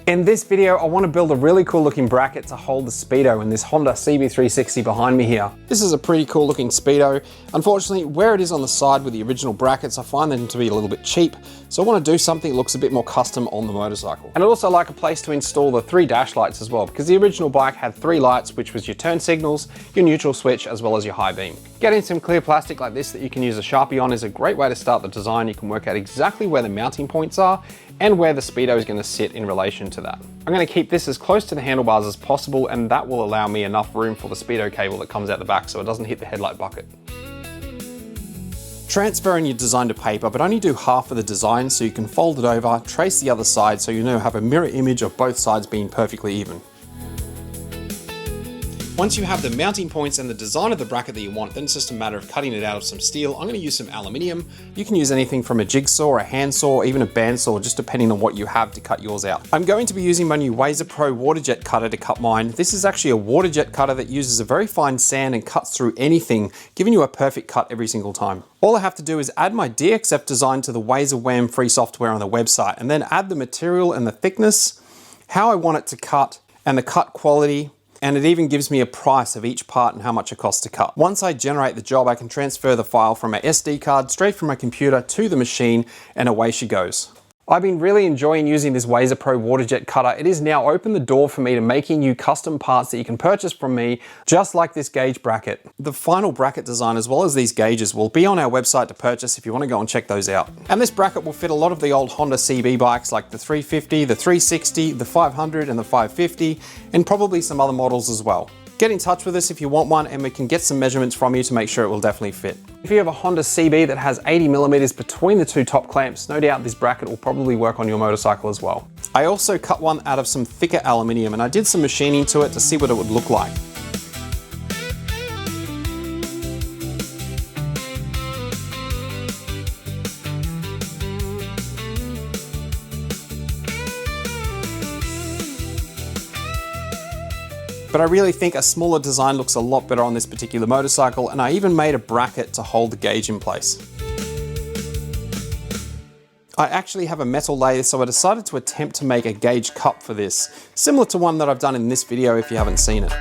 In this video, I want to build a really cool looking bracket to hold the speedo in this Honda CB360 behind me here. This is a pretty cool looking speedo. Unfortunately, where it is on the side with the original brackets, I find them to be a little bit cheap. So I want to do something that looks a bit more custom on the motorcycle. And I'd also like a place to install the 3 dash lights as well, because the original bike had 3 lights, which was your turn signals, your neutral switch, as well as your high beam. Getting some clear plastic like this that you can use a Sharpie on is a great way to start the design. You can work out exactly where the mounting points are and where the speedo is going to sit in relation to that. I'm going to keep this as close to the handlebars as possible, and that will allow me enough room for the speedo cable that comes out the back so it doesn't hit the headlight bucket. Transferring your design to paper, but only do half of the design so you can fold it over, trace the other side so you now have a mirror image of both sides being perfectly even. Once you have the mounting points and the design of the bracket that you want, then it's just a matter of cutting it out of some steel. I'm going to use some aluminium. You can use anything from a jigsaw, a handsaw, even a bandsaw, just depending on what you have to cut yours out. I'm going to be using my new Wazer Pro water jet cutter to cut mine. This is actually a water jet cutter that uses a very fine sand and cuts through anything, giving you a perfect cut every single time. All I have to do is add my DXF design to the Wazer WAM free software on the website, and then add the material and the thickness, how I want it to cut, and the cut quality. And it even gives me a price of each part and how much it costs to cut. Once I generate the job, I can transfer the file from my SD card straight from my computer to the machine, and away she goes. I've been really enjoying using this Wazer Pro water jet cutter. It has now opened the door for me to making you custom parts that you can purchase from me, just like this gauge bracket. The final bracket design, as well as these gauges, will be on our website to purchase if you want to go and check those out. And this bracket will fit a lot of the old Honda CB bikes like the 350, the 360, the 500 and the 550, and probably some other models as well. Get in touch with us if you want one, and we can get some measurements from you to make sure it will definitely fit. If you have a Honda CB that has 80mm between the 2 top clamps, no doubt this bracket will probably work on your motorcycle as well. I also cut one out of some thicker aluminium, and I did some machining to it to see what it would look like. But I really think a smaller design looks a lot better on this particular motorcycle, and I even made a bracket to hold the gauge in place. I actually have a metal lathe, so I decided to attempt to make a gauge cup for this, similar to one that I've done in this video if you haven't seen it.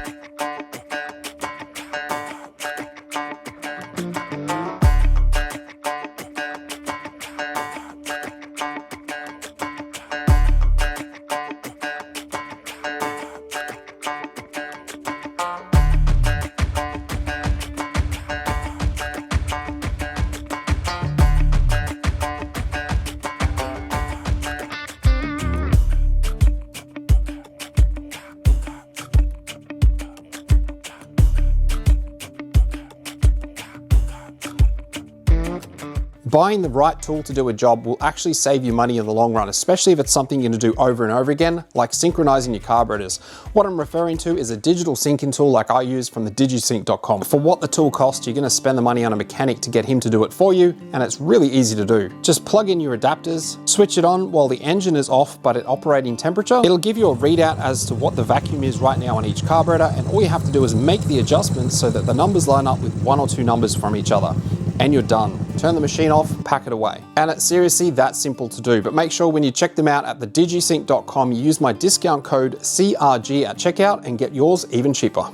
Buying the right tool to do a job will actually save you money in the long run, especially if it's something you're going to do over and over again, like synchronizing your carburetors. What I'm referring to is a digital syncing tool like I use from the digisync.com. For what the tool costs, you're going to spend the money on a mechanic to get him to do it for you, and it's really easy to do. Just plug in your adapters, switch it on while the engine is off but at operating temperature. It'll give you a readout as to what the vacuum is right now on each carburetor, and all you have to do is make the adjustments so that the numbers line up with 1 or 2 numbers from each other. And you're done. Turn the machine off, pack it away. And it's seriously that simple to do, but make sure when you check them out at the digisync.com, you use my discount code CRG at checkout and get yours even cheaper.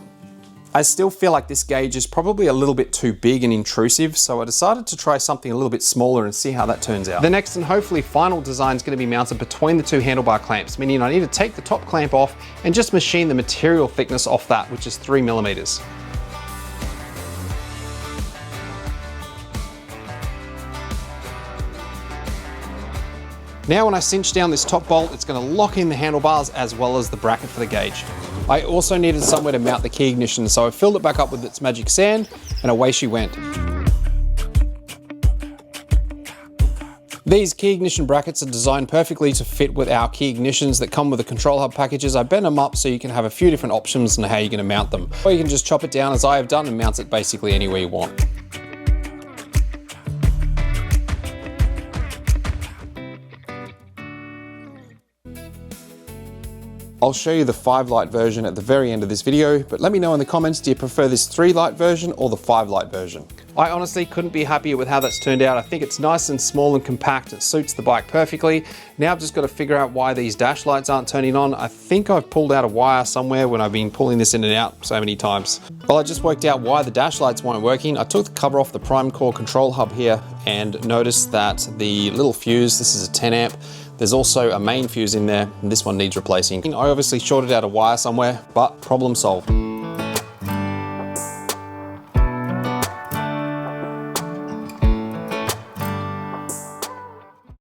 I still feel like this gauge is probably a little bit too big and intrusive, so I decided to try something a little bit smaller and see how that turns out. The next and hopefully final design is going to be mounted between the 2 handlebar clamps, meaning I need to take the top clamp off and just machine the material thickness off that, which is 3mm. Now when I cinch down this top bolt, it's going to lock in the handlebars as well as the bracket for the gauge. I also needed somewhere to mount the key ignition, so I filled it back up with its magic sand, and away she went. These key ignition brackets are designed perfectly to fit with our key ignitions that come with the control hub packages. I bent them up so you can have a few different options on how you're going to mount them. Or you can just chop it down as I have done and mount it basically anywhere you want. I'll show you the 5-light version at the very end of this video, but let me know in the comments, do you prefer this 3-light version or the 5-light version? I honestly couldn't be happier with how that's turned out. I think it's nice and small and compact. It suits the bike perfectly. Now I've just got to figure out why these dash lights aren't turning on. I think I've pulled out a wire somewhere when I've been pulling this in and out so many times. Well, I just worked out why the dash lights weren't working. I took the cover off the prime core control hub here and noticed that the little fuse, this is a 10 amp, there's also a main fuse in there, and this one needs replacing. I obviously shorted out a wire somewhere, but problem solved.